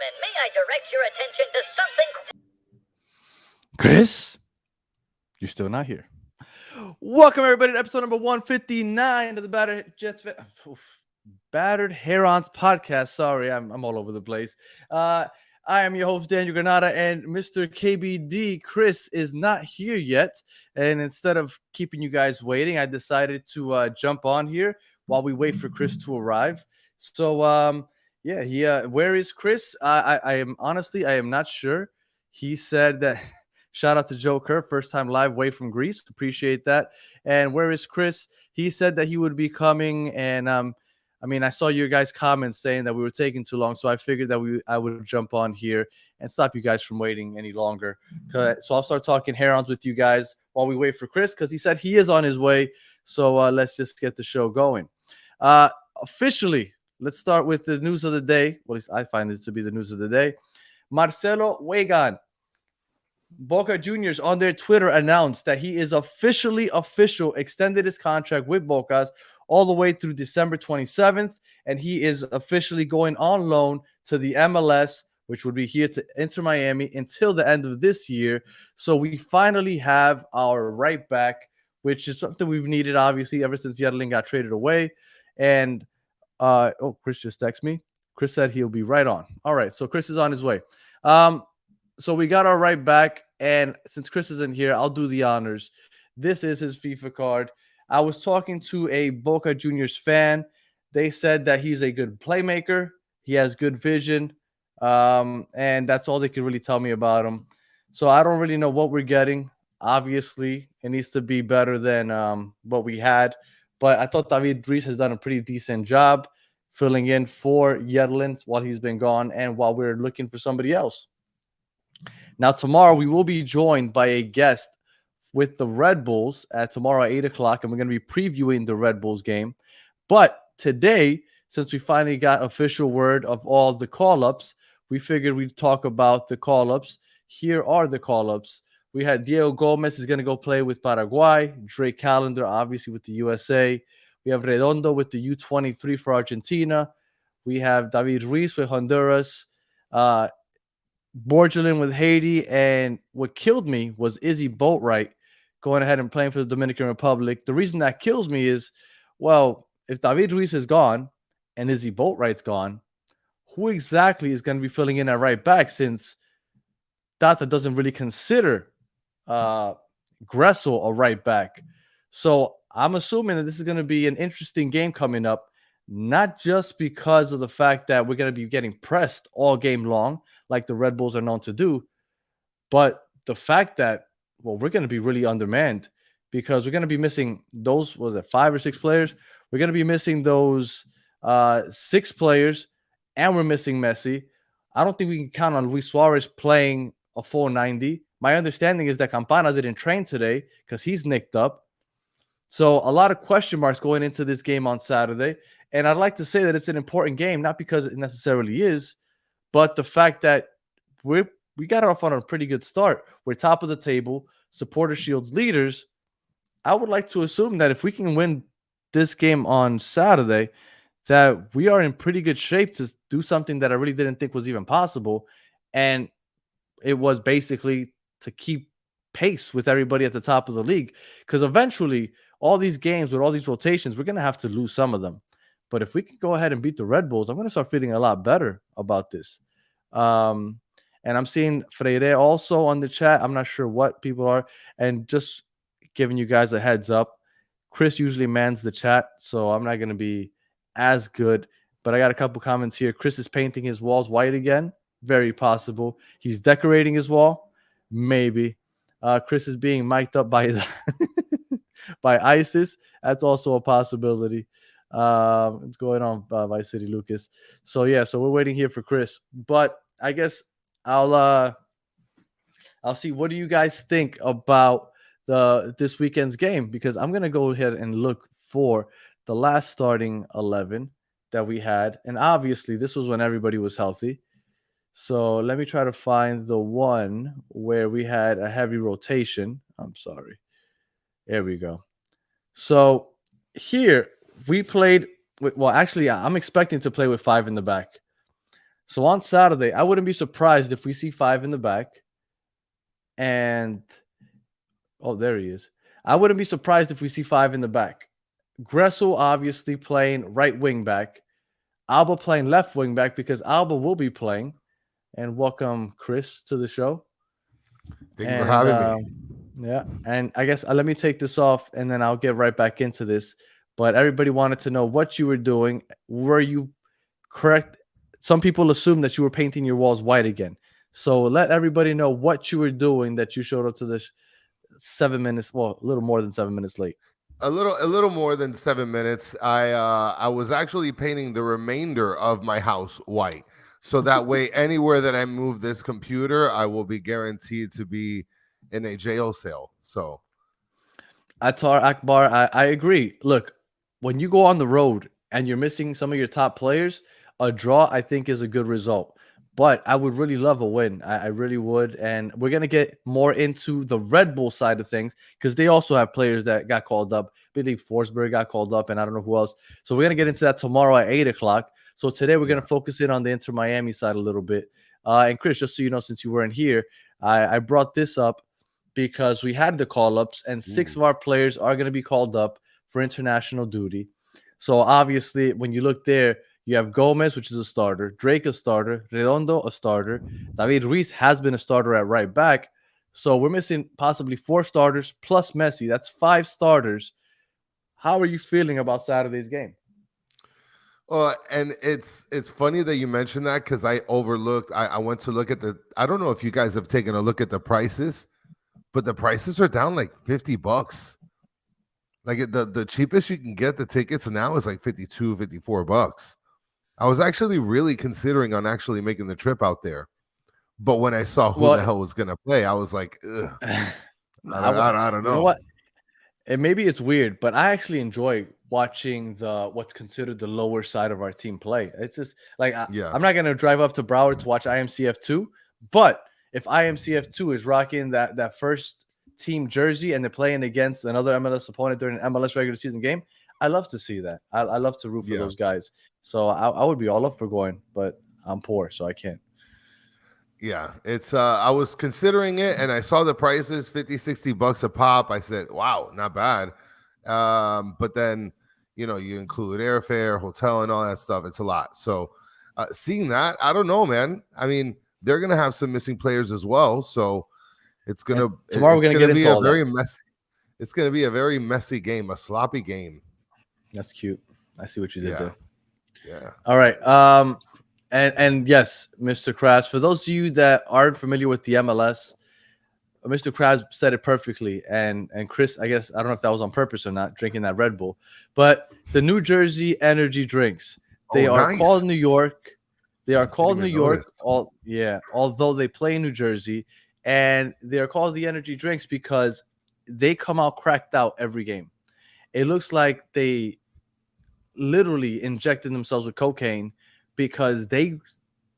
gentlemen, may I direct your attention to something? Chris, you're still not here. Welcome everybody to episode number 159 of the Battered Herons podcast. Sorry, I'm all over the place. I am your host Daniel Granada, and Mr. KBD Chris is not here yet. And instead of keeping you guys waiting, I decided to jump on here while we wait for Chris to arrive. So yeah, where is Chris? I am honestly I am not sure. He said that. Shout out to Joe Kerr, first time live way from Greece. Appreciate that. And where is Chris? He said that he would be coming. And I saw your guys' comments saying that we were taking too long, so I figured that I would jump on here and stop you guys from waiting any longer. So I'll start talking Herons with you guys while we wait for Chris, because he said he is on his way. So let's just get the show going. Officially, let's start with the news of the day. Well, at least I find this to be the news of the day. Marcelo Wegan, Boca Juniors, on their Twitter announced that he is extended his contract with Boca all the way through December 27th, and he is officially going on loan to the MLS, which would be here to Inter Miami until the end of this year. So we finally have our right back, which is something we've needed, obviously, ever since Yedlin got traded away. And Chris just texted me. Chris said he'll be right on. All right, so Chris is on his way. So we got our right back, and since Chris isn't here, I'll do the honors. This is his FIFA card. I was talking to a Boca Juniors fan. They said that he's a good playmaker. He has good vision, and that's all they could really tell me about him. So I don't really know what we're getting. Obviously, it needs to be better than what we had. But I thought David Ruiz has done a pretty decent job filling in for Yedlin while he's been gone and while we're looking for somebody else. Now, tomorrow we will be joined by a guest with the Red Bulls tomorrow at 8 o'clock, and we're going to be previewing the Red Bulls game. But today, since we finally got official word of all the call-ups, we figured we'd talk about the call-ups. Here are the call-ups. We had Diego Gomez is going to go play with Paraguay. Drake Callender, obviously, with the USA. We have Redondo with the U23 for Argentina. We have David Ruiz with Honduras. Borgelin with Haiti, and what killed me was Izzy Boatwright going ahead and playing for the Dominican Republic. The reason that kills me is, well, if David Ruiz is gone and Izzy Boatwright's gone, who exactly is going to be filling in at right back, since Tata doesn't really consider Gressel a right back? So I'm assuming that this is going to be an interesting game coming up, not just because of the fact that we're going to be getting pressed all game long, like the Red Bulls are known to do, but the fact that, well, we're going to be really undermanned because we're going to be missing those, 5 or 6 players? We're going to be missing those 6 players, and we're missing Messi. I don't think we can count on Luis Suarez playing a full 90. My understanding is that Campana didn't train today because he's nicked up. So a lot of question marks going into this game on Saturday. And I'd like to say that it's an important game, not because it necessarily is, but the fact that we got off on a pretty good start. We're top of the table, Supporter Shield's leaders. I would like to assume that if we can win this game on Saturday, that we are in pretty good shape to do something that I really didn't think was even possible. And it was basically to keep pace with everybody at the top of the league. Because eventually, all these games with all these rotations, we're going to have to lose some of them. But if we can go ahead and beat the Red Bulls, I'm going to start feeling a lot better about this. And I'm seeing Freire also on the chat. I'm not sure what people are. And just giving you guys a heads up, Chris usually mans the chat, so I'm not going to be as good. But I got a couple comments here. Chris is painting his walls white again. Very possible. He's decorating his wall. Maybe. Chris is being mic'd up by by ISIS. That's also a possibility. What's going on, Vice City Lucas? So yeah, so we're waiting here for Chris. But I guess I'll see. What do you guys think about this weekend's game? Because I'm gonna go ahead and look for the last starting 11 that we had, and obviously this was when everybody was healthy. So let me try to find the one where we had a heavy rotation. I'm sorry. There we go. So here we played with, well, actually, I'm expecting to play with 5 in the back. So on Saturday, I wouldn't be surprised if we see 5 in the back. And oh, there he is. I wouldn't be surprised if we see 5 in the back. Gressel obviously playing right wing back. Alba playing left wing back because Alba will be playing. And welcome Chris to the show. Thank you for And having me. yeah, and I guess let me take this off and then I'll get right back into this. But everybody wanted to know what you were doing. Were you correct? Some people assume that you were painting your walls white again. So let everybody know what you were doing that you showed up to this 7 minutes, well, a little more than 7 minutes late. A little more than 7 minutes. I was actually painting the remainder of my house white, so that way anywhere that I move this computer, I will be guaranteed to be in a jail cell. So Attar Akbar, I agree. Look, when you go on the road and you're missing some of your top players, a draw I think is a good result. But I would really love a win. I really would. And we're gonna get more into the Red Bull side of things because they also have players that got called up. I believe Forsberg got called up, and I don't know who else. So we're gonna get into that tomorrow at 8 o'clock. So today we're gonna yeah. focus in on the Inter Miami side a little bit. And Chris, just so you know, since you weren't here, I brought this up because we had the call ups, and 6 of our players are going to be called up for international duty. So obviously, when you look there, you have Gomez, which is a starter, Drake a starter, Redondo a starter, David Ruiz has been a starter at right back. So we're missing possibly 4 starters plus Messi. That's 5 starters. How are you feeling about Saturday's game? And it's funny that you mentioned that because I overlooked. I went to look at the. I don't know if you guys have taken a look at the prices, but the prices are down like $50. Like the cheapest you can get the tickets now is like 52, $54. I was actually really considering on actually making the trip out there. But when I saw who the Well, hell was going to play, I was like, ugh, I don't you know know. what? And maybe it's weird, but I actually enjoy watching the what's considered the lower side of our team play. It's just like Yeah, I'm not gonna drive up to Broward to watch IMCF2, but if IMCF2 is rocking that first team jersey and they're playing against another MLS opponent during an MLS regular season game, I love to see that. I love to root for yeah. those guys. So I would be all up for going, but I'm poor, so I can't. Yeah, it's I was considering it and I saw the prices 50 $60 a pop. I said, "Wow, not bad." But then, you include airfare, hotel and all that stuff. It's a lot. So, seeing that, I don't know, man. I mean, they're going to have some missing players as well, so And tomorrow we're it's gonna going to get be into a all that. very messy it's going to be a very messy game, a sloppy game. That's cute. I see what you did Yeah. there. Yeah. All right. And yes, Mr. Krabs, for those of you that aren't familiar with the MLS, Mr. Krabs said it perfectly. And Chris, I guess I don't know if that was on purpose or not, drinking that Red Bull. But the New Jersey energy drinks, they Oh, are nice. called New York. They are Didn't called New even York. notice. Although they play in New Jersey, and they are called the energy drinks because they come out cracked out every game. It looks like they literally injected themselves with cocaine because they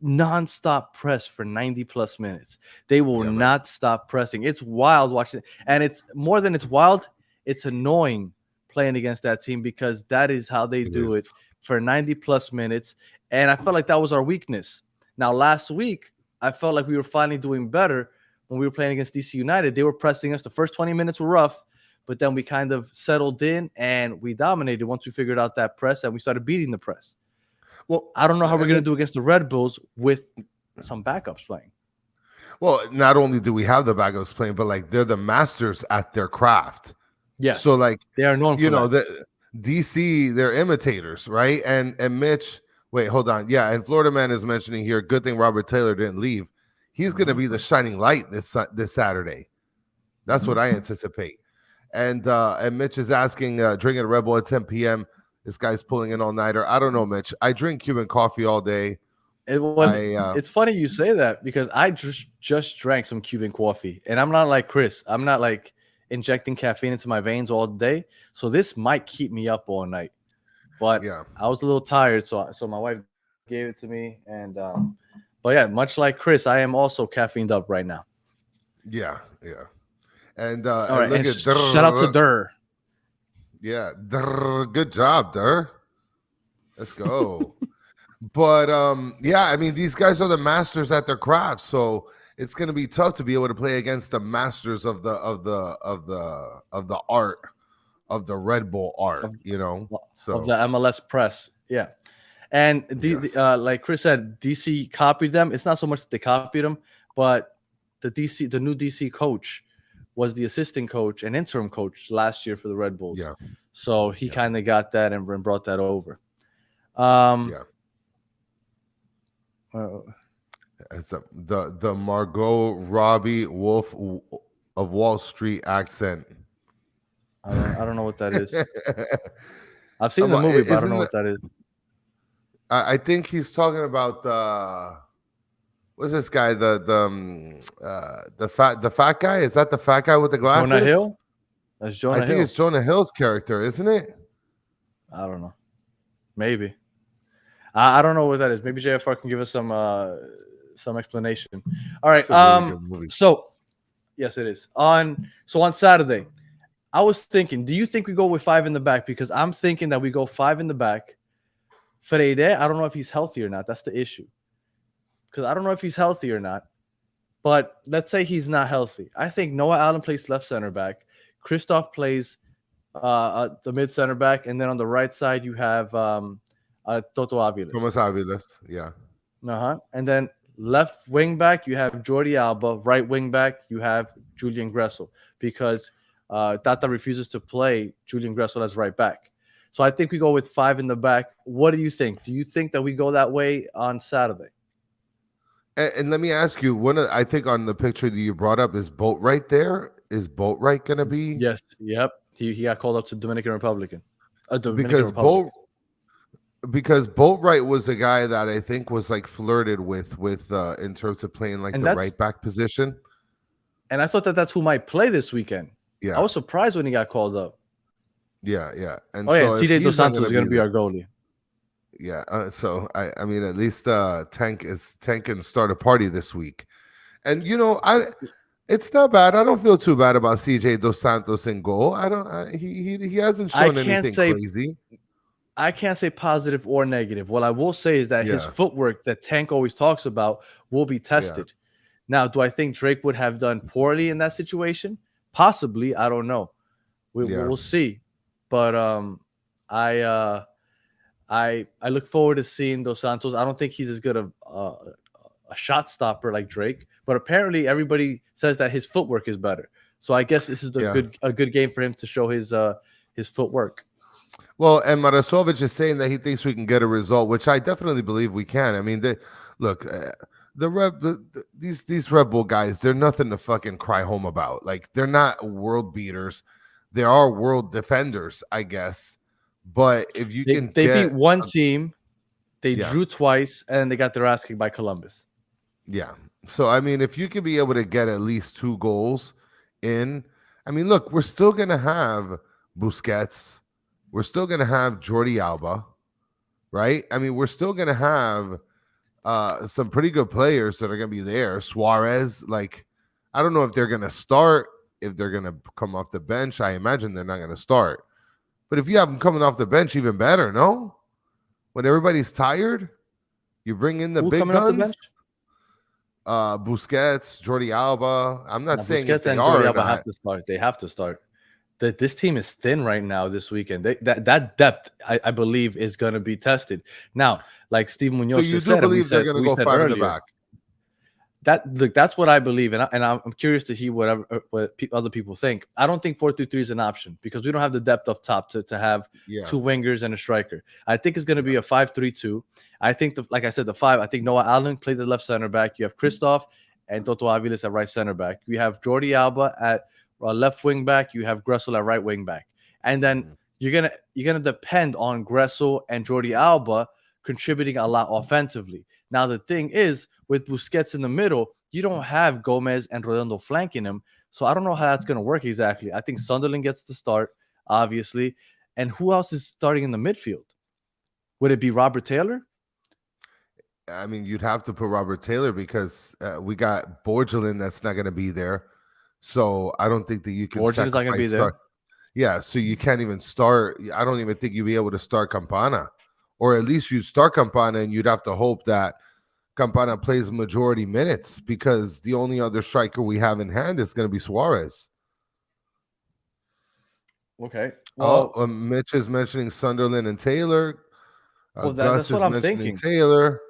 nonstop press for 90 plus minutes. They will Yeah, man. not stop pressing. It's wild watching it. And it's more than it's wild, it's annoying playing against that team because that is how they It do is. it for 90 plus minutes. And I felt like that was our weakness. Now, last week, I felt like we were finally doing better when we were playing against DC United. They were pressing us. The first 20 minutes were rough, but then we kind of settled in and we dominated once we figured out that press and we started beating the press. Well, I don't know how I we're going to mean, do against the Red Bulls with some backups playing. well, not only do we have the backups playing, but like they're the masters at their craft. So Yes, like, they are known for that. the DC, they're imitators, right? And Mitch, wait, hold on. Yeah, and Florida Man is mentioning here, good thing Robert Taylor didn't leave. He's going to be the shining light this Saturday. That's what I anticipate. And Mitch is asking, drinking a Red Bull at 10 p.m. This guy's pulling an all-nighter. I don't know, Mitch. I drink Cuban coffee all day. It's funny you say that because I just drank some Cuban coffee, and I'm not like Chris. I'm not like injecting caffeine into my veins all day, so this might keep me up all night. But Yeah. I was a little tired, so my wife gave it to me, and but yeah, much like Chris, I am also caffeined up right now. Yeah, yeah. And All and right, look and at shout out to Durr. yeah, good job, Dur. Let's go. But yeah, I mean, these guys are the masters at their craft, so it's going to be tough to be able to play against the masters of the art of the Red Bull art. of, of So the MLS press. Yeah. And yes, like Chris said, DC copied them. It's not so much that they copied them, but the new DC coach was the assistant coach and interim coach last year for the Red Bulls. yeah, So he yeah, kind of got that and brought that over. Um, yeah. uh, As the Margot Robbie Wolf of Wall Street accent. I don't know what that is. I've seen the movie, but I don't know what that is. I think he's talking about what's this guy? The fat guy? Is that the fat guy with the glasses? Jonah Hill? That's Jonah Hill. I think it's Jonah Hill's character, isn't it? I don't know. Maybe. I don't know what that is. Maybe JFR can give us some explanation. All right. It's a really good movie. So yes, it is. On Saturday, I was thinking, do you think we go with 5 in the back? Because I'm thinking that we go 5 in the back. Freire, I don't know if he's healthy or not. That's the issue. Because I don't know if he's healthy or not. But let's say he's not healthy. I think Noah Allen plays left center back. Christoph plays the mid center back. And then on the right side, you have Toto Aviles. Thomas Aviles, yeah. And then left wing back, you have Jordi Alba. Right wing back, you have Julian Gressel. Because Tata refuses to play Julian Gressel as right back. So I think we go with 5 in the back. What do you think? Do you think that we go that way on Saturday? And let me ask you, I think on the picture that you brought up, is Boatwright there? Is Boatwright going to be? Yes. Yep. He got called up to Dominican Republic. Because Boatwright was a guy that I think was like flirted with in terms of playing like the right back position. And I thought that that's who might play this weekend. Yeah. I was surprised when he got called up. Yeah. And CJ Dos Santos is going to be our goalie. Yeah. So I mean, at least Tank can start a party this week. And it's not bad. I don't feel too bad about CJ Dos Santos in goal. He hasn't shown anything crazy. I can't say positive or negative. What I will say is that his footwork that Tank always talks about will be tested. Yeah. Now, do I think Drake would have done poorly in that situation? Possibly. I don't know. We'll see. But I look forward to seeing Dos Santos. I don't think he's as good of a shot stopper like Drake, but apparently everybody says that his footwork is better. So I guess this is a good game for him to show his footwork. Well, and Marasovic is saying that he thinks we can get a result, which I definitely believe we can. I mean, these Red Bull guys, they're nothing to fucking cry home about. Like, they're not world beaters. They are world defenders, I guess. But if they beat one team, they drew twice, and they got their ass kicked by Columbus. Yeah. So, I mean, if you could be able to get at least 2 goals in, I mean, look, we're still going to have Busquets. We're still going to have Jordi Alba, right? I mean, we're still going to have some pretty good players that are going to be there. Suarez, like, I don't know if they're going to start, if they're going to come off the bench. I imagine they're not going to start. But if you have them coming off the bench, even better, no? When everybody's tired, you bring in the big guns. Busquets, Jordi Alba. I'm not saying Busquets and Jordi Alba have to start. They have to start. This team is thin right now this weekend. That depth, I believe, is going to be tested. Now, like Steve Munoz said, so you do believe they're going to go 5 in the back? That's what I believe, and I'm curious to hear what other people think. I don't think 4-3-3 is an option because we don't have the depth up top to have 2 wingers and a striker. I think it's going to be a 5-3-2. I think, like I said, the 5. I think Noah Allen plays at left center back. You have Christoph and Toto Aviles at right center back. You have Jordi Alba at left wing back. You have Gressel at right wing back, and then you're gonna depend on Gressel and Jordi Alba contributing a lot offensively. Now the thing is, with Busquets in the middle, you don't have Gomez and Redondo flanking him, so I don't know how that's gonna work exactly. I think Sunderland gets the start, obviously, and who else is starting in the midfield? Would it be Robert Taylor? I mean, you'd have to put Robert Taylor because we got Borgelin that's not going to be there. So I don't think that you can. Borgelin's not going to be there. Yeah, so you can't even start. I don't even think you'd be able to start Campana or at least you'd start Campana and you'd have to hope that Campana plays majority minutes because the only other striker we have in hand is going to be Suarez. Okay. Well, Mitch is mentioning Sunderland and Taylor. well, Gus that's what is I'm mentioning thinking. Taylor.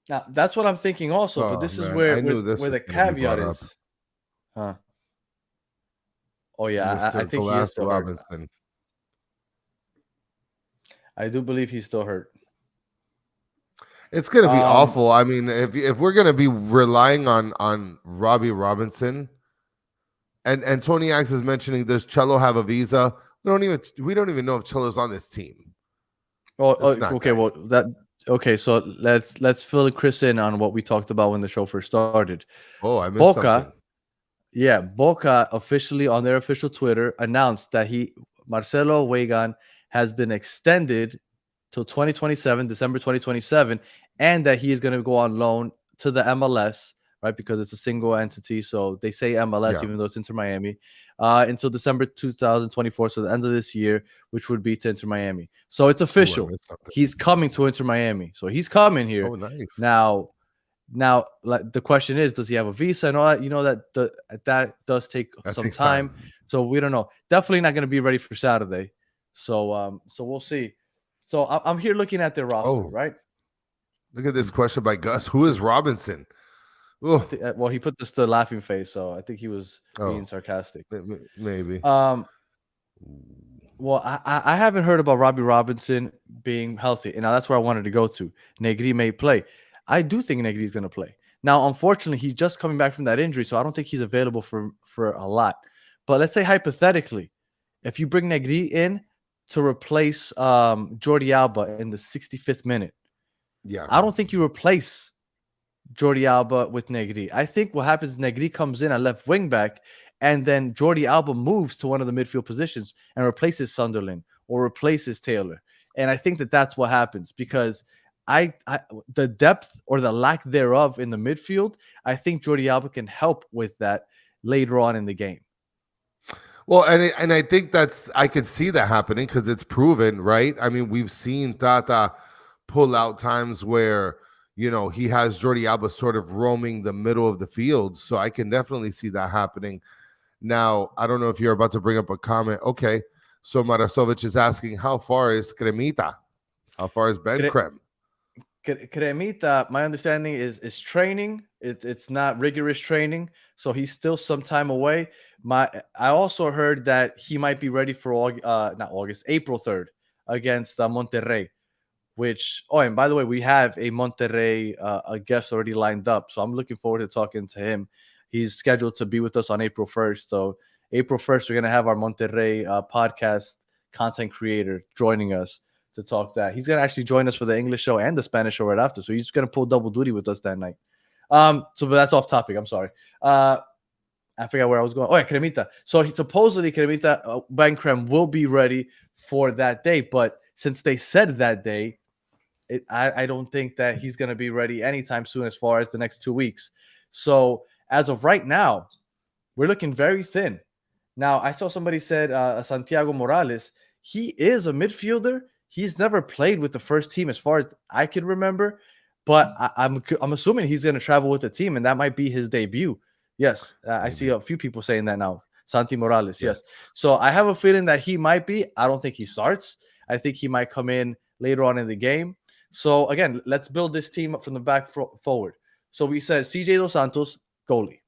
Now, that's what I'm thinking also, but this is Man, where I knew this where was the going to be caveat brought up. is. Huh. Oh yeah, I Mr. think he is Galaz still hurt. Robinson. I do believe he's still hurt. It's going to be awful. I mean, if we're going to be relying on Robbie Robinson, and Tony Axe is mentioning, does Cello have a visa? We don't even know if Cello's on this team. Okay. Well, okay. So let's fill Chris in on what we talked about when the show first started. Oh, I missed Boca, something. Yeah, Boca officially on their official Twitter announced that Marcelo Weigand has been extended till 2027, December 2027, and that he is going to go on loan to the MLS, right? Because it's a single entity, so they say MLS even though it's Inter Miami, until December 2024, so the end of this year, which would be to Inter Miami. So it's official. He's coming to Inter Miami, so he's coming here. Oh, nice. Now, like the question is, does he have a visa and all that? You know that does take some time, so we don't know. Definitely not going to be ready for Saturday. So we'll see. So I'm here looking at their roster, right? Look at this question by Gus. Who is Robinson? Well, he put the laughing face, so I think he was being sarcastic. Maybe. Well, I haven't heard about Robbie Robinson being healthy, and now that's where I wanted to go to. Negri may play. I do think Negri is going to play. Now, unfortunately, he's just coming back from that injury, so I don't think he's available for a lot. But let's say hypothetically, if you bring Negri in to replace Jordi Alba in the 65th minute, I don't think you replace Jordi Alba with Negri. I think what happens is Negri comes in at left wing back, and then Jordi Alba moves to one of the midfield positions and replaces Sunderland or replaces Taylor. And I think that's what happens because the depth or the lack thereof in the midfield, I think Jordi Alba can help with that later on in the game. Well, and I think I could see that happening because it's proven, right? I mean, we've seen Tata pull out times where, he has Jordi Alba sort of roaming the middle of the field. So I can definitely see that happening. Now, I don't know if you're about to bring up a comment. Okay. So Marasovic is asking, how far is Cremita? How far is Ben Crem? Cremita, my understanding is training. It's not rigorous training, so he's still some time away. I also heard that he might be ready for April 3rd against Monterrey. And by the way, we have a Monterrey a guest already lined up, so I'm looking forward to talking to him. He's scheduled to be with us on April 1st. So April 1st, we're gonna have our Monterrey podcast content creator joining us to talk that. He's gonna actually join us for the English show and the Spanish show right after. So he's gonna pull double duty with us that night. But that's off topic. I'm sorry. I forgot where I was going. Oh yeah, Cremita. So supposedly Cremita Ben Crem will be ready for that day, but since they said that day, I don't think that he's gonna be ready anytime soon as far as the next 2 weeks. So as of right now, we're looking very thin. Now I saw somebody said Santiago Morales. He is a midfielder. He's never played with the first team as far as I can remember, but I'm assuming he's going to travel with the team, and that might be his debut. Yes, I see a few people saying that now. Santi Morales, yes. So I have a feeling that he might be. I don't think he starts. I think he might come in later on in the game. So again, let's build this team up from the back forward. So we said CJ Dos Santos, goalie.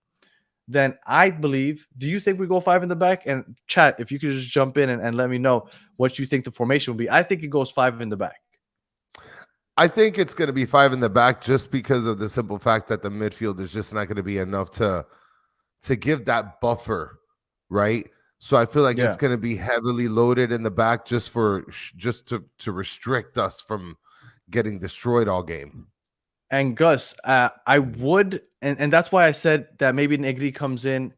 Then I believe, do you think we go 5 in the back? And chat, if you could just jump in and let me know what you think the formation will be. I think it goes 5 in the back. I think it's going to be 5 in the back just because of the simple fact that the midfield is just not going to be enough to give that buffer, right? So I feel like it's going to be heavily loaded in the back just to restrict us from getting destroyed all game. And Gus, I would, and that's why I said that maybe Negri comes in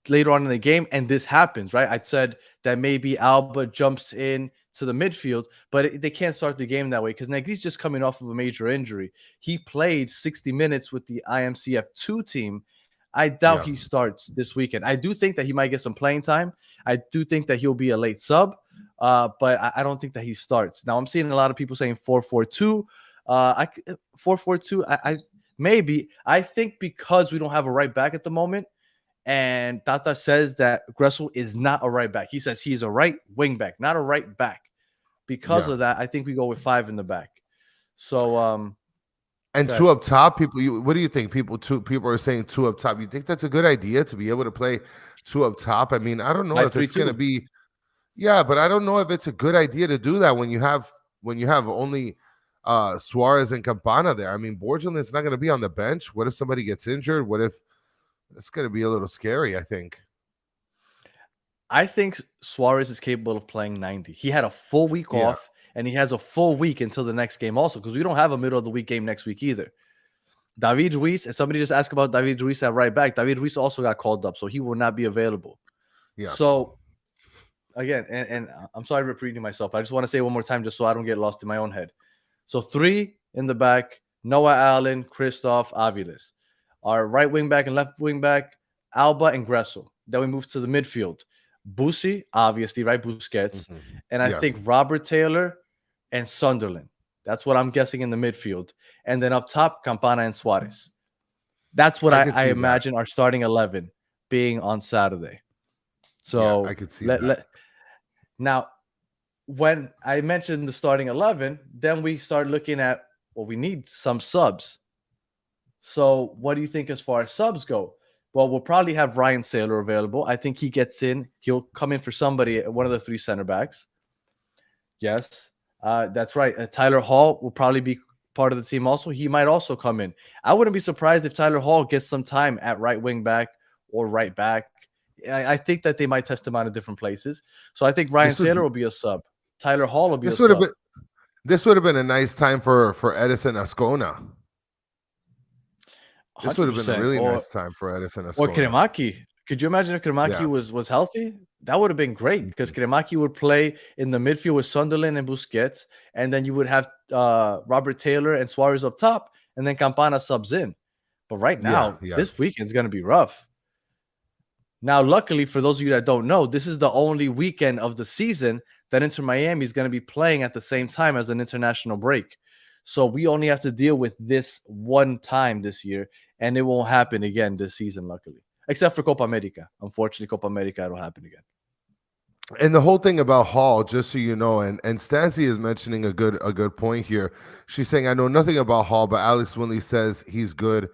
later on in the game, and this happens, right? I said that maybe Alba jumps in to the midfield, but they can't start the game that way because Negri's just coming off of a major injury. He played 60 minutes with the IMCF2 team. I doubt he starts this weekend. I do think that he might get some playing time. I do think that he'll be a late sub, But I don't think that he starts. Now I'm seeing a lot of people saying 4-4-2. 4-4-2. I maybe. I think because we don't have a right back at the moment, and Tata says that Gressel is not a right back. He says he's a right wing back, not a right back. Because of that, I think we go with 5 in the back. So and 2 up top. What do you think? People are saying 2 up top. You think that's a good idea to be able to play 2 up top? I mean, I don't know if it's going to be. Yeah, but I don't know if it's a good idea to do that when you have only Suarez and Campana there. I mean, Borgelin's not going to be on the bench. What if somebody gets injured? What if it's going to be a little scary? I think Suarez is capable of playing 90. He had a full week off, and he has a full week until the next game also, because we don't have a middle of the week game next week either. David Ruiz, and somebody just asked about David Ruiz at right back. David Ruiz also got called up, so he will not be available. Yeah. So again, and I'm sorry repeating myself. I just want to say one more time just so I don't get lost in my own head. So 3 in the back: Noah Allen, Christoph, Aviles. Our right wing back and left wing back, Alba and Gressel. Then we move to the midfield. Busi, obviously, right? Busquets. And I think Robert Taylor and Sunderland. That's what I'm guessing in the midfield. And then up top, Campana and Suarez. That's what I imagine our starting 11 being on Saturday. So I could see that. Now, when I mentioned the starting 11, then we start looking at, well, we need some subs. So what do you think as far as subs go? Well, we'll probably have Ryan Saylor available. I think he gets in. He'll come in for somebody, one of the 3 center backs. Yes, that's right. Tyler Hall will probably be part of the team also. He might also come in. I wouldn't be surprised if Tyler Hall gets some time at right wing back or right back. I think that they might test him out in different places. So I think Ryan Saylor will be a sub. Tyler Hall will be a sub. This would have been a nice time for Edison Ascona. This would have been a really nice time for Edison Ascona. Or Kremaki. Could you imagine if Kremaki was healthy? That would have been great, because Kremaki would play in the midfield with Sunderland and Busquets, and then you would have Robert Taylor and Suarez up top, and then Campana subs in. But right now, this weekend's going to be rough. Now, luckily, for those of you that don't know, this is the only weekend of the season that Inter Miami is going to be playing at the same time as an international break. So we only have to deal with this one time this year, and it won't happen again this season, luckily. Except for Copa America. Unfortunately, Copa America, it'll happen again. And the whole thing about Hall, just so you know, and Stancy is mentioning a good point here. She's saying, I know nothing about Hall, but Alex Winley says he's good.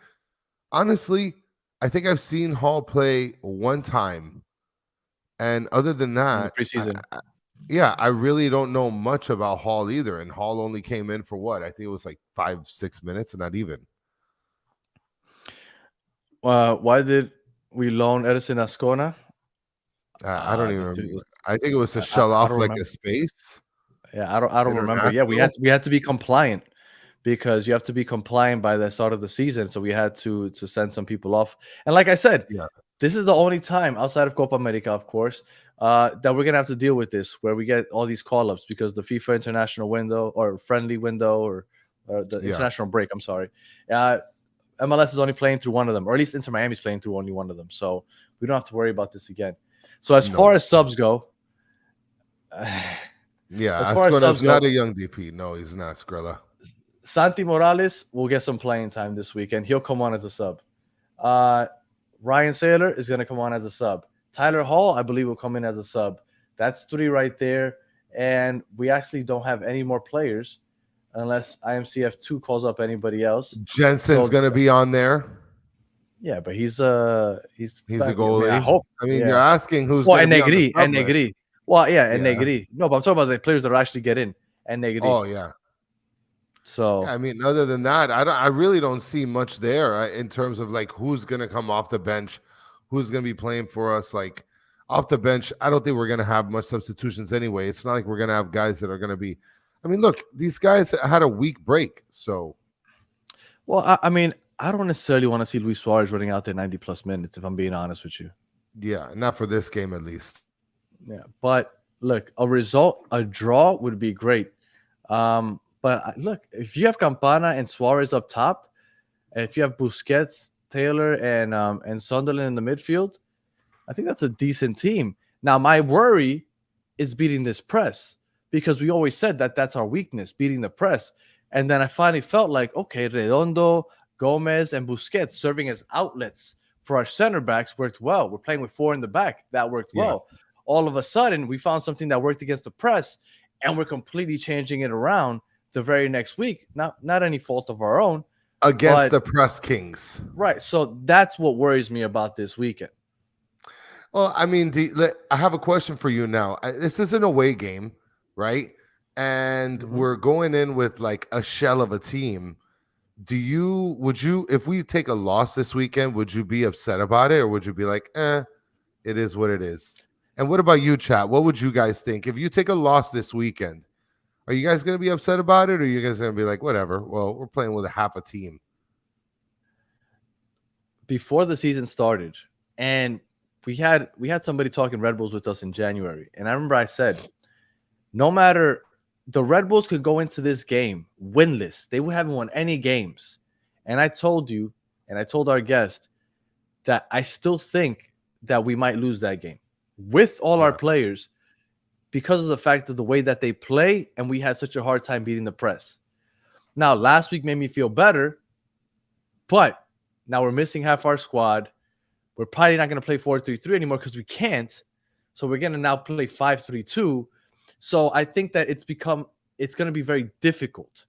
Honestly, I think I've seen Hall play one time. And other than that, preseason. I really don't know much about Hall either. And Hall only came in for what? I think it was like 5-6 minutes, not even. Why did we loan Edison Ascona? I don't even remember. I think it was to shell off like a space. Yeah, I don't remember. Yeah, we had to be compliant, because you have to be compliant by the start of the season. So we had to send some people off. And like I said, this is the only time outside of Copa America, of course, that we're gonna have to deal with this, where we get all these call-ups, because the FIFA international window or friendly window or the international break. I'm sorry. MLS is only playing through one of them, or at least Inter Miami is playing through only one of them. So we don't have to worry about this again. So as far as subs go, Ascona's not a young DP. No, he's not, Skrilla. Santi Morales will get some playing time this weekend. He'll come on as a sub. Ryan Saylor is going to come on as a sub. Tyler Hall, I believe, will come in as a sub. That's 3 right there. And we actually don't have any more players unless IMCF2 calls up anybody else. Jensen's going to be on there. Yeah, but he's a goalie. I hope. You're asking who's going to be on the Negri. Well, and Negri. No, but I'm talking about the players that actually get in. And Negri. Oh, yeah. So other than that, I really don't see much there in terms of like who's going to come off the bench, who's going to be playing for us. Like off the bench, I don't think we're going to have much substitutions anyway. It's not like we're going to have guys that are going to be. I mean, look, these guys had a week break, so. Well, I mean, I don't necessarily want to see Luis Suarez running out there 90+ minutes, if I'm being honest with you. Yeah, not for this game at least. Yeah, but look, a draw would be great. But look, if you have Campana and Suarez up top, and if you have Busquets, Taylor, and Sunderland in the midfield, I think that's a decent team. Now, my worry is beating this press, because we always said that that's our weakness, beating the press. And then I finally felt like, okay, Redondo, Gomez, and Busquets serving as outlets for our center backs worked well. We're playing with 4 in the back. That worked Yeah. well. All of a sudden, we found something that worked against the press, and we're completely changing it around the very next week. Not any fault of our own. Against the press kings. Right. So that's what worries me about this weekend. Well, I mean, I have a question for you now. This is an away game, right? And we're going in with like a shell of a team. Would you, if we take a loss this weekend, would you be upset about it, or would you be like, it is what it is? And what about you, chat? What would you guys think if you take a loss this weekend? Are you guys going to be upset about it, or are you guys going to be like, whatever? Well, we're playing with a half a team. Before the season started, and we had somebody talking Red Bulls with us in January, and I remember I said, no matter, the Red Bulls could go into this game winless. They haven't won any games. And I told you, and I told our guest, that I still think that we might lose that game with all our players, because of the fact of the way that they play, and we had such a hard time beating the press. Now, last week made me feel better, but now we're missing half our squad. We're probably not going to play 4-3-3 anymore because we can't. So we're going to now play 5-3-2. So I think that it's going to be very difficult.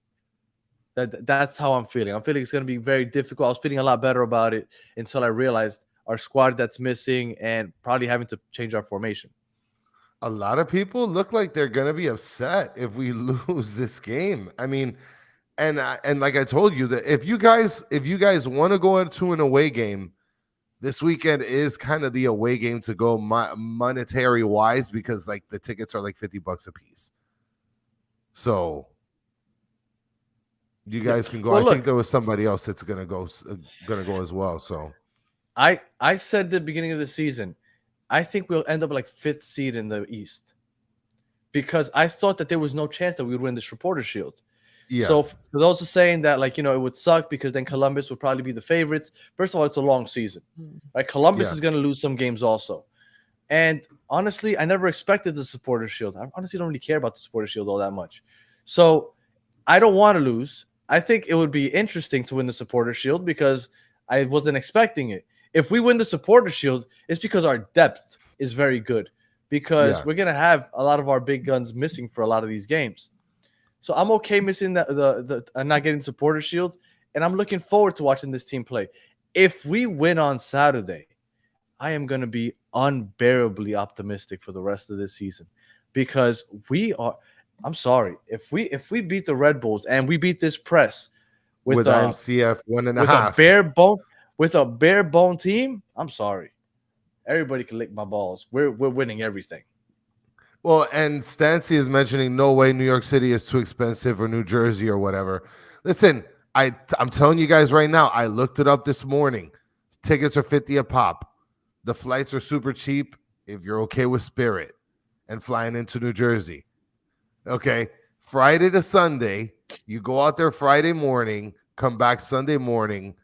That's how I'm feeling. I'm feeling it's going to be very difficult. I was feeling a lot better about it until I realized our squad that's missing and probably having to change our formation. A lot of people look like they're going to be upset if we lose this game. I mean, and like I told you, that if you guys want to go into an away game, this weekend is kind of the away game to go monetary wise, because like the tickets are like $50 a piece. So you guys can go. Well, I think there was somebody else that's gonna go as well. So I said at the beginning of the season, I think we'll end up like 5th seed in the East, because I thought that there was no chance that we would win this Reporter Shield. Yeah. So for those who are saying that, like, it would suck because then Columbus would probably be the favorites. First of all, it's a long season, right? Columbus is going to lose some games also. And honestly, I never expected the Supporter Shield. I honestly don't really care about the Supporter Shield all that much. So I don't want to lose. I think it would be interesting to win the Supporter Shield because I wasn't expecting it. If we win the Supporter Shield, it's because our depth is very good, because we're going to have a lot of our big guns missing for a lot of these games. So I'm okay missing the not getting Supporter Shield, and I'm looking forward to watching this team play. If we win on Saturday, I am going to be unbearably optimistic for the rest of this season, because we are. I'm sorry, if we beat the Red Bulls and we beat this press with NCF 1.5 with a bare bone team, I'm sorry, everybody can lick my balls. We're winning everything. Well, and Stancy is mentioning no way New York City is too expensive, or New Jersey or whatever. Listen, I'm telling you guys right now, I looked it up this morning. Tickets are $50 a pop. The flights are super cheap if you're okay with Spirit and flying into New Jersey. Okay, Friday to Sunday, you go out there Friday morning, come back Sunday morning,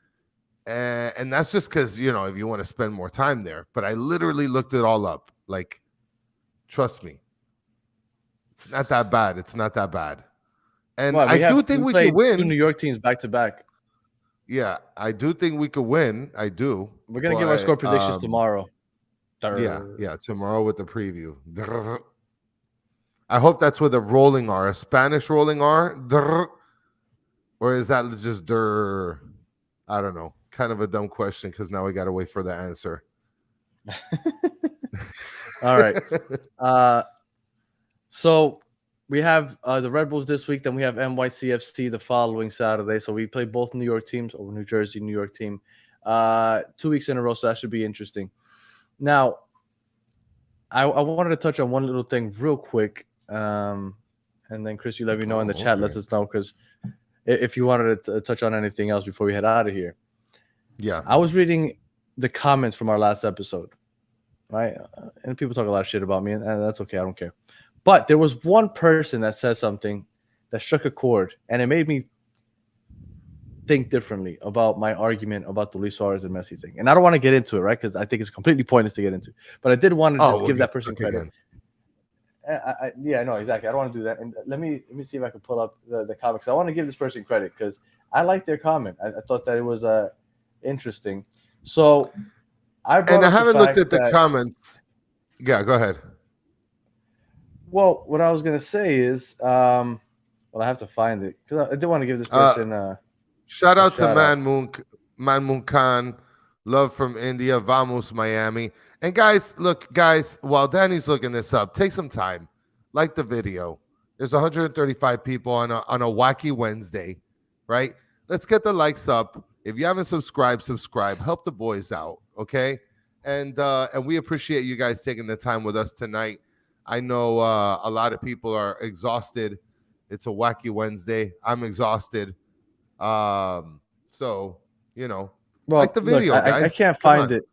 and that's just because, if you want to spend more time there. But I literally looked it all up. Like, trust me. It's not that bad. It's not that bad. And I do think we could win. 2 New York teams back to back. Yeah, I do think we could win. I do. We're going to give our score predictions tomorrow. Yeah, tomorrow with the preview. I hope that's with a rolling R, a Spanish rolling R. Or is that just der? I don't know. Kind of a dumb question, because now we got to wait for the answer. All right. So we have the Red Bulls this week. Then we have NYCFC the following Saturday. So we play both New York teams, or New Jersey, New York team, 2 weeks in a row. So that should be interesting. Now, I wanted to touch on one little thing real quick. And then, Chris, you let me know in the chat. Let us know, because if you wanted to touch on anything else before we head out of here. Yeah. I was reading the comments from our last episode, right? And people talk a lot of shit about me, and that's okay. I don't care. But there was one person that said something that struck a chord, and it made me think differently about my argument about the Luis Suarez and Messi thing. And I don't want to get into it, right? Because I think it's completely pointless to get into. But I did want to just give that person credit. Yeah, no, exactly. I don't want to do that. And let me see if I can pull up the comment, because I want to give this person credit because I like their comment. I thought that it was interesting. So I brought And I up the haven't looked fact at the that, comments. Yeah, go ahead. well, what I was gonna say is, well, I have to find it because I did want to give this Uh, person Shout a out to shout out. Man Moon Khan. Love from India. Vamos, Miami. And guys, look, guys, while Danny's looking this up, take some time. Like the video. There's 135 people on a wacky Wednesday, right? Let's get the likes up. If you haven't subscribed, subscribe. Help the boys out, okay? And we appreciate you guys taking the time with us tonight. I know a lot of people are exhausted. It's a wacky Wednesday. I'm exhausted. So like Well, the look, video, I guys. can't Come find on. it.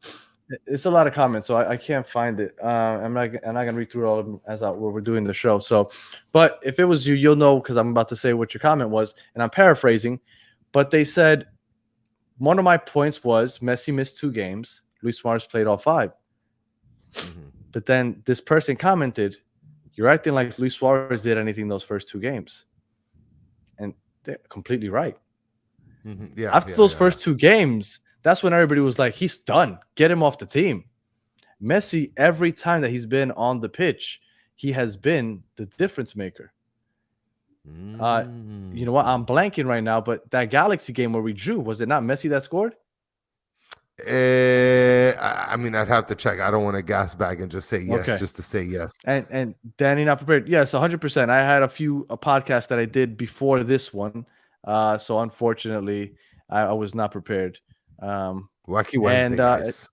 It's a lot of comments, so I can't find it. I'm not gonna read through all of them as we're doing the show. So, but if it was you, you'll know because I'm about to say what your comment was, and I'm paraphrasing. But they said one of my points was Messi missed 2 games. Luis Suarez played all 5. Mhm. But then this person commented, "You're acting like Luis Suarez did anything those first 2 games," and they're completely right. Yeah. After those first 2 games, that's when everybody was like, "He's done. Get him off the team." Messi, every time that he's been on the pitch, he has been the difference maker. You know what? I'm blanking right now, but that Galaxy game where we drew, was it not Messi that scored? I mean, I'd have to check. I don't want to gas bag and just say yes, Okay. just to say yes. And Danny not prepared. Yes, 100%. I had a podcast that I did before this one. So unfortunately, I was not prepared. Wacky Wednesday, guys.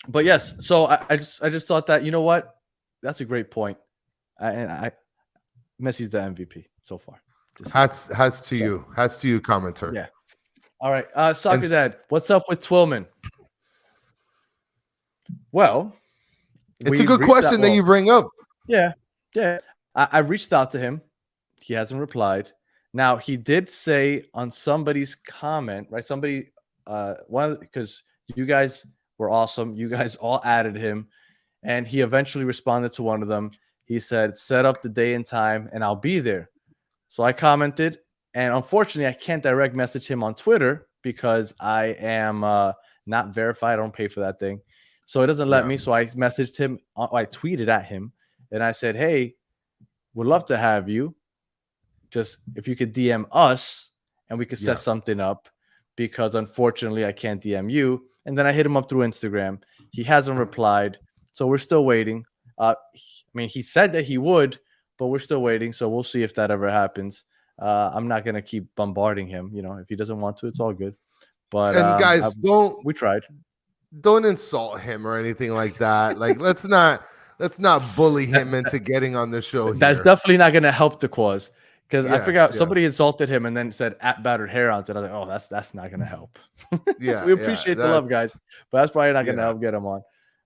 But yes, so I just thought that, you know what? That's a great point. Messi's the MVP so far. Hats to you. Hats to you, commenter. Yeah. All right. Soccer Dad, what's up with Twillman? Well, it's a good question that you bring up. Yeah. Yeah. I reached out to him. He hasn't replied. Now, he did say on somebody's comment, right? Somebody, because you guys were awesome. You guys all added him. And he eventually responded to one of them. He said, set up the day and time and I'll be there. So I commented. And unfortunately, I can't direct message him on Twitter because I am not verified. I don't pay for that thing. So it doesn't let me. So I messaged him. I tweeted at him. And I said, hey, would love to have you. Just if you could DM us and we could set something up, because unfortunately I can't DM you. And then I hit him up through Instagram. He hasn't replied. So we're still waiting. I mean, he said that he would, but we're still waiting. So we'll see if that ever happens. I'm not going to keep bombarding him. You know, if he doesn't want to, it's all good. But guys, we tried. Don't insult him or anything like that. Like, let's not bully him into getting on the show. That's definitely not going to help the cause. Because I forgot somebody insulted him and then said at Battered Herons, and I was like, oh, that's not gonna help. Yeah, we appreciate the love, guys, but that's probably not gonna help get him on.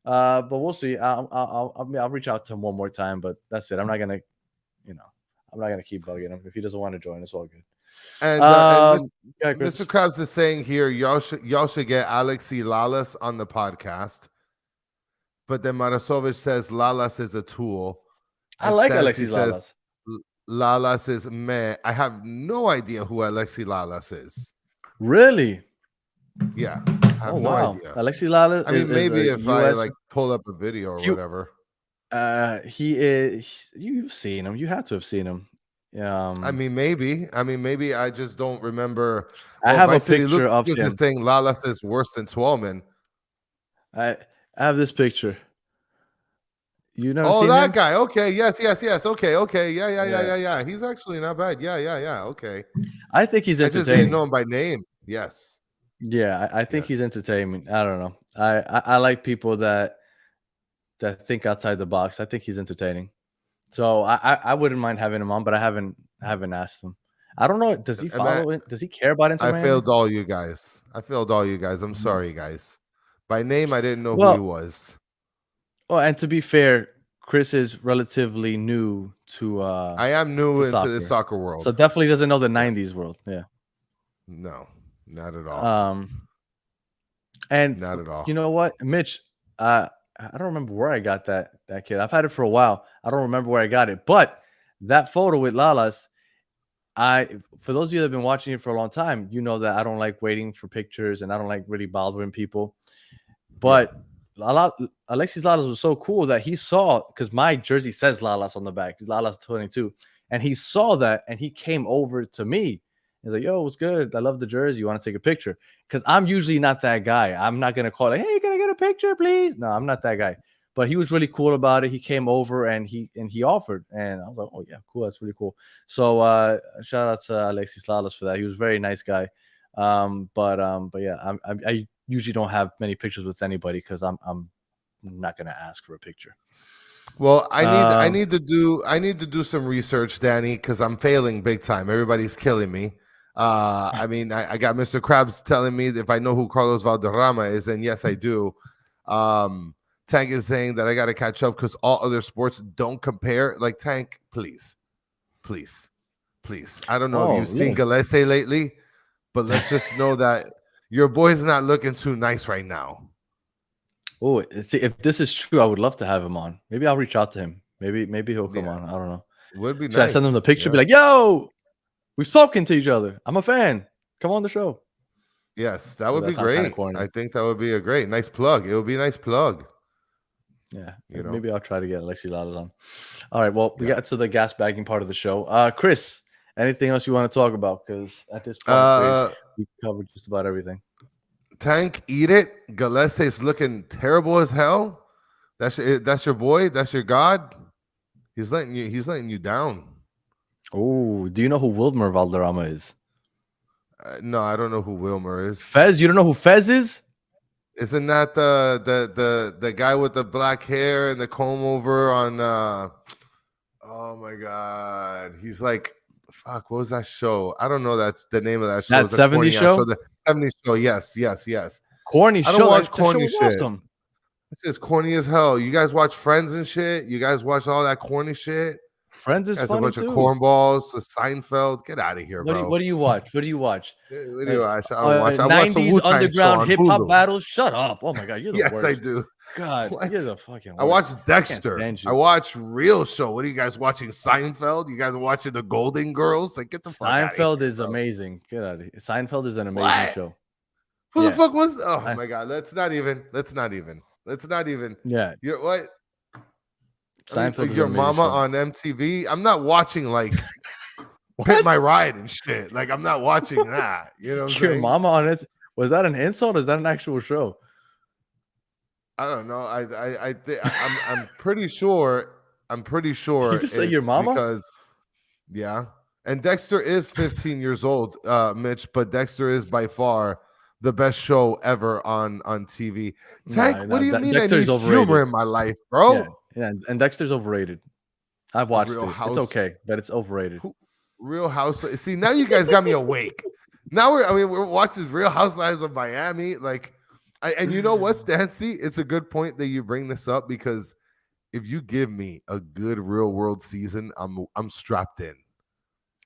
But we'll see. I'll reach out to him one more time, but that's it. I'm not gonna keep bugging him if he doesn't want to join. It's all good. And Mr. Krabs is saying here, y'all should get Alexi Lalas on the podcast. But then Marasovich says Lalas is a tool. I like Alexi Lalas. Lalas is meh. I have no idea who Alexi Lalas is. Really? Yeah. I have no idea. Alexi Lalas. I mean, maybe if I pull up a video or whatever. He is. You've seen him. You have to have seen him. I mean, maybe. I just don't remember. I have a picture of him. This is saying Lalas is worse than Twellman. I have this picture. You never seen that him? Guy. Okay. Yes. Okay. Yeah. He's actually not bad. Yeah. Okay. I think he's entertaining. I just didn't know him by name. Yes. Yeah, I think he's entertaining. I don't know. I like people that think outside the box. I think he's entertaining. So I wouldn't mind having him on, but I haven't asked him. I don't know. Does he follow it? Does he care about Inter Miami? I failed all you guys. I'm sorry, guys. By name, I didn't know who he was. Oh, and to be fair, Chris is relatively new to. I am new into the soccer world, so definitely doesn't know the '90s world. Yeah. No, not at all. And not at all. You know what, Mitch? I don't remember where I got that kid. I've had it for a while. I don't remember where I got it, but that photo with Lala's, for those of you that have been watching it for a long time, you know that I don't like waiting for pictures and I don't like really bothering people. Yeah. But Alexis Lalas was so cool that he saw, because my jersey says Lalas on the back, Lalas 22, and he saw that and he came over to me. He's like, "Yo, what's good? I love the jersey. You want to take a picture?" Because I'm usually not that guy. I'm not gonna call like, "Hey, can I get a picture, please?" No, I'm not that guy. But he was really cool about it. He came over and he offered, and I was like, "Oh yeah, cool. That's really cool." So shout out to Alexis Lalas for that. He was a very nice guy. But yeah, I usually don't have many pictures with anybody because I'm not gonna ask for a picture. Well, I need to do some research, Danny, because I'm failing big time. Everybody's killing me. I mean, I got Mr. Krabs telling me if I know who Carlos Valderrama is, and yes, I do. Tank is saying that I got to catch up because all other sports don't compare. Like Tank, please. I don't know if you've seen Galese lately, but let's just know that your boy's not looking too nice right now. Oh, see, if this is true, I would love to have him on. Maybe I'll reach out to him. Maybe he'll come on. I don't know. Would be Should nice. I send him the picture? Be like, "Yo, we've spoken to each other. I'm a fan. Come on the show." Yes, that would be great. I think that would be a great, nice plug. It would be a nice plug. Yeah, maybe I'll try to get Alexi Lalas on. All right, well, we got to the gas bagging part of the show. Chris, anything else you want to talk about? Because at this point, we covered just about everything. Tank, eat it. Galese is looking terrible as hell. That's your boy. That's your god. He's letting you down. Oh, do you know who Wilmer Valderrama is? No, I don't know who Wilmer is. Fez, you don't know who Fez is? Isn't that the guy with the black hair and the comb over on? Oh my god, he's like, fuck. What was that show? I don't know. That's the name of that show. That 70s show. The 70s show. Yes. Corny show. I don't watch corny shit. Awesome. It's just corny as hell. You guys watch Friends and shit. You guys watch all that corny shit. Friends is funny a bunch too. of cornballs. Seinfeld. Get out of here, bro. What do you watch? I watch 90s underground hip hop battles. Shut up! Oh my god, you're the worst. Yes, I do. God, you're the fucking worst. I watch Dexter. I watch Real Show. What are you guys watching? Seinfeld? You guys are watching the Golden Girls? Like, get the fuck out of here. Seinfeld is amazing. Get out of here. Seinfeld is an amazing show. Who the fuck was? Oh my god! Let's not even. Yeah. You're what? Seinfeld your mama show. On MTV. I'm not watching like Pit My Ride and shit. Like, I'm not watching that. You know what I'm Your saying? mama on it. Was that an insult? Or is that an actual show? I don't know. I'm pretty sure. You just say your mama? Because and Dexter is 15 years old, Mitch. But Dexter is by far the best show ever on TV. Tank, what do you mean? Dexter's I need humor in my life, bro. Yeah, and Dexter's overrated. I've watched it. It's okay, but it's overrated. Real House. See, now you guys got me awake. Now we're watching Real Housewives of Miami. Like, and you know what, Stancy? It's a good point that you bring this up because if you give me a good real world season, I'm strapped in.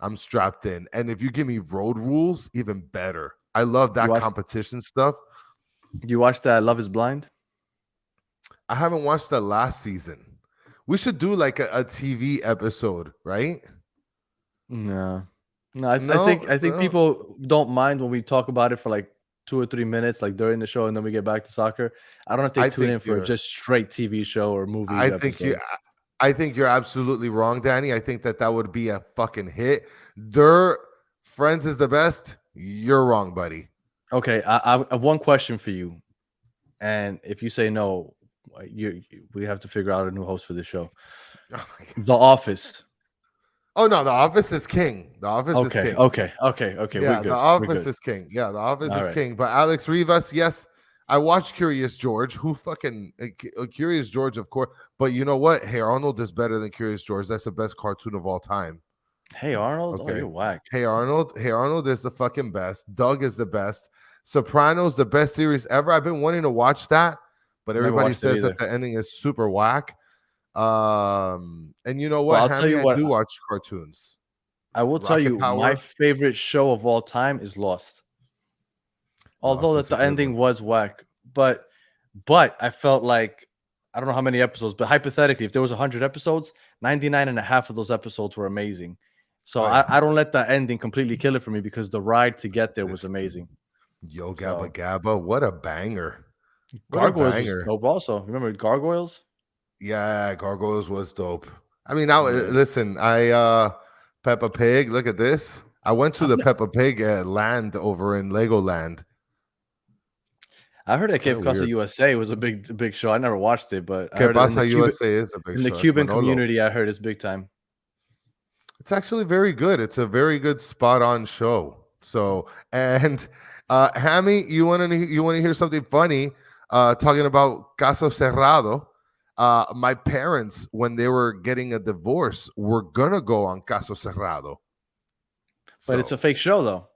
And if you give me road rules, even better. I love that competition stuff. You watched that Love Is Blind? I haven't watched that last season. We should do like a TV episode, right? No. I think people don't mind when we talk about it for like 2 or 3 minutes, like during the show, and then we get back to soccer. I don't think they tune in for a just straight TV show or movie. I think you're absolutely wrong, Danny. I think that would be a fucking hit. Friends is the best. You're wrong, buddy. Okay, I have one question for you, and if you say no, we have to figure out a new host for the show. The Office. Oh no, The Office is king. The Office is king. Okay. Yeah, The Office is king. Yeah, The Office is king. But Alex Rivas, yes, I watched Curious George. Who fucking Curious George, of course. But you know what? Hey Arnold is better than Curious George. That's the best cartoon of all time. Hey Arnold, okay. Oh, you're whack. Hey Arnold is the fucking best. Doug is the best. Sopranos, the best series ever. I've been wanting to watch that, but everybody says that the ending is super whack. And you know what? Well, I'll tell you what. I do watch cartoons. I will tell you, my favorite show of all time is Lost. Although that the ending was whack, but I felt like I don't know how many episodes, but hypothetically, if there was 100 episodes, 99 and a half of those episodes were amazing. So Oh, yeah. I don't let the ending completely kill it for me because the ride to get there was This- amazing. Yo So Gabba Gabba, what a banger! What a Gargoyles was banger! dope also. Remember Gargoyles? Yeah, Gargoyles was dope. I mean, now Yeah. listen, Peppa Pig. Look at this. I went to the Peppa Pig land over in Legoland. I heard that Kind Cape of Casa weird. USA was a big show. I never watched it, but I Que heard it in the Pasa USA is a big in the show. It's Cuban Manolo. community. I heard it's big time. It's actually very good. It's a very good spot on show. So, and Hammy, you want to hear something funny? Talking about Caso Cerrado. My parents, when they were getting a divorce, were gonna go on Caso Cerrado. But it's So, a fake show though.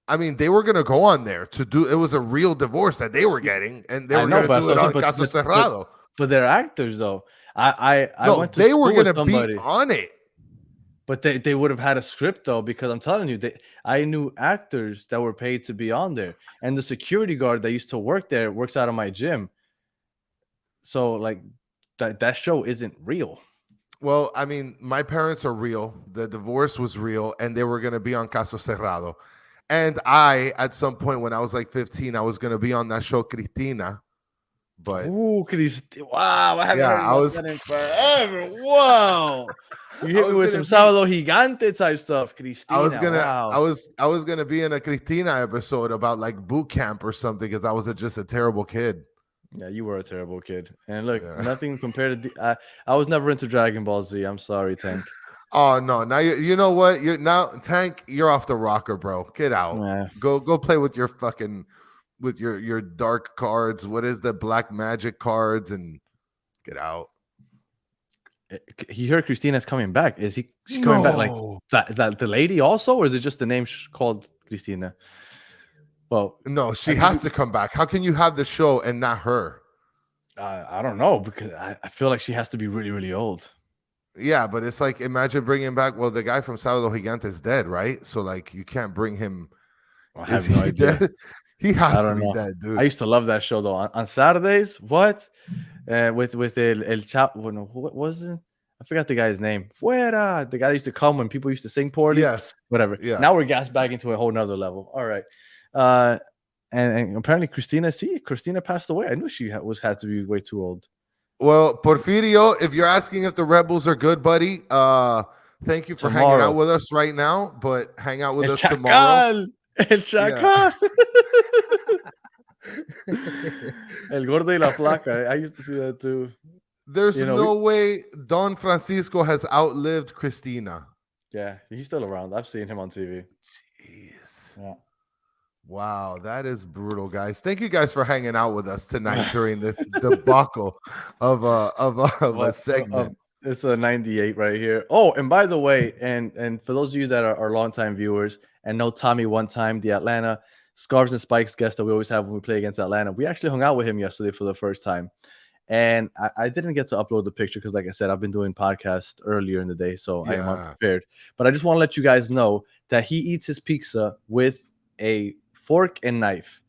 I mean, they were gonna go on there to do. It was a real divorce that they were getting, and they I were know, gonna but do it on but Caso Cerrado. but they're actors though. I No, went to they were school with gonna be somebody, on it. but they would have had a script though, because I'm telling you, I knew actors that were paid to be on there, and the security guard that used to work there works out of my gym. So like that show isn't real. Well, I mean, my parents are real. The divorce was real, and they were going to be on Caso Cerrado. And I, at some point when I was like 15, I was going to be on that show, Cristina. But Ooh, wow, I haven't yeah, heard about that in forever. Whoa. You I hit me was with gonna some Sábado Gigante type stuff, I was Cristina. gonna, Wow. I was gonna be in a Cristina episode about like boot camp or something because I was just a terrible kid. Yeah, you were a terrible kid. And look, Yeah. nothing compared to I was never into Dragon Ball Z. I'm sorry, Tank. Oh no! Now you know what? You're now Tank. You're off the rocker, bro. Get out. Yeah. Go play with your fucking with your dark cards. What is the black magic cards? And get out. He heard Christina's coming back. Is she coming back like that the lady also, or is it just the name called Christina? Well, No, she has to come back. How can you have the show and not her? I don't know, because I feel like she has to be really, really old. Yeah, but it's like imagine bringing back. Well, the guy from Sábado Gigante is dead, right? So like you can't bring him. I have Is no he idea. dead? He has I to don't be know. dead, dude. I used to love that show though. On Saturdays, what? With El Chap. What was it? I forgot the guy's name. Fuera. The guy that used to come when people used to sing poorly. Yes. Whatever. Yeah. Now we're gassed back into a whole nother level. All right. And apparently Christina passed away. I knew she had to be way too old. Well, Porfirio, if you're asking if the Rebels are good, buddy, thank you for hanging out with us right now. But hang out with us tomorrow. El Chacal. El Gordo y la Flaca. I used to see that too. There's no way Don Francisco has outlived Christina. Yeah, he's still around. I've seen him on TV. Jeez. Yeah. Wow, that is brutal, guys. Thank you guys for hanging out with us tonight during this debacle of a segment. It's a 98 right here. Oh, and by the way, and for those of you that are longtime viewers and know Tommy one time, the Atlanta Scarves and Spikes guest that we always have when we play against Atlanta, we actually hung out with him yesterday for the first time. And I didn't get to upload the picture because, like I said, I've been doing podcasts earlier in the day, so I am unprepared. But I just want to let you guys know that he eats his pizza with a fork and knife.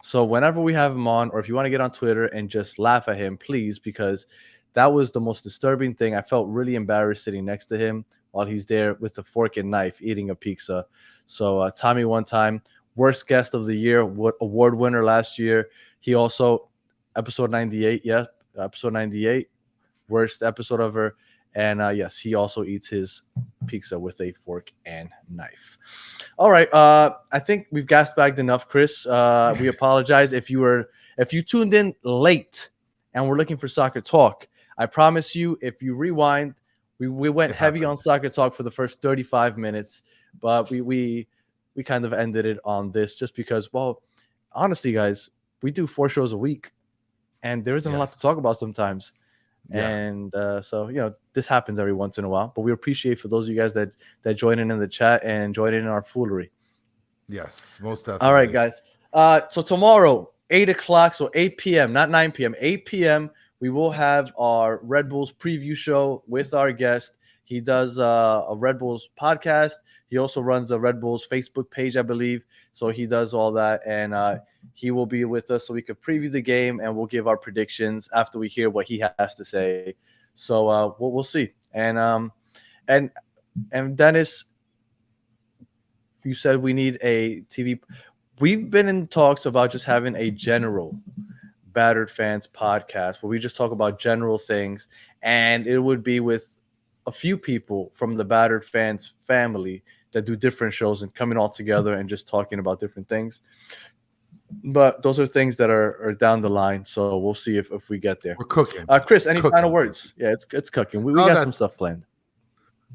So whenever we have him on, or if you want to get on Twitter and just laugh at him, please, because that was the most disturbing thing. I felt really embarrassed sitting next to him while he's there with the fork and knife eating a pizza. So Tommy one time, worst guest of the year, award winner last year. He also, episode 98, episode 98, worst episode ever. And yes, he also eats his pizza with a fork and knife. All right, I think we've gassed bagged enough, Chris. We apologize if you tuned in late and we're looking for soccer talk. I promise you, if you rewind, we went heavy on soccer talk for the first 35 minutes, but we kind of ended it on this just because, well, honestly, guys, we do 4 shows a week, and there isn't a lot to talk about sometimes. Yeah. And so, this happens every once in a while, but we appreciate for those of you guys that join in the chat and join in our foolery. Yes, most definitely. All right, guys. So tomorrow, 8 o'clock, so 8 p.m., not 9 p.m., 8 p.m., we will have our Red Bulls preview show with our guest, He does a Red Bulls podcast. He also runs a Red Bulls Facebook page, I believe. So he does all that, and he will be with us so we could preview the game, and we'll give our predictions after we hear what he has to say. So we'll see. And Dennis, you said we need a TV. We've been in talks about just having a general Battered Fans podcast where we just talk about general things, and it would be with a few people from the Battered Fans family that do different shows and coming all together and just talking about different things. But those are things that are down the line, so we'll see if we get there. We're cooking. Chris, any Cooking. final words? Yeah, it's cooking. We got some stuff planned.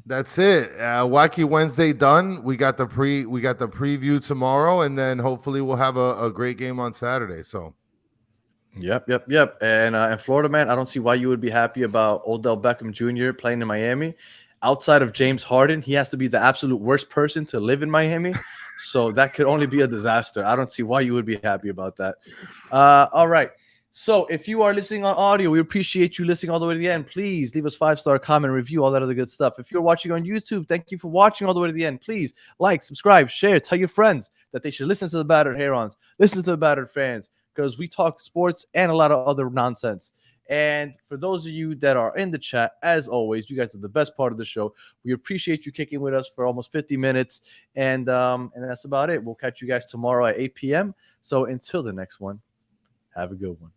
That's it. Wacky Wednesday done. We got the preview tomorrow, and then hopefully we'll have a great game on Saturday. So Yep. And Florida, man, I don't see why you would be happy about Odell Beckham Jr. playing in Miami. Outside of James Harden, he has to be the absolute worst person to live in Miami. So that could only be a disaster. I don't see why you would be happy about that. All right. So if you are listening on audio, we appreciate you listening all the way to the end. Please leave us 5-star comment, review, all that other good stuff. If you're watching on YouTube, thank you for watching all the way to the end. Please like, subscribe, share, tell your friends that they should listen to the Battered Herons, listen to the Battered Fans, because we talk sports and a lot of other nonsense. And for those of you that are in the chat, as always, you guys are the best part of the show. We appreciate you kicking with us for almost 50 minutes. And that's about it. We'll catch you guys tomorrow at 8 p.m. So until the next one, have a good one.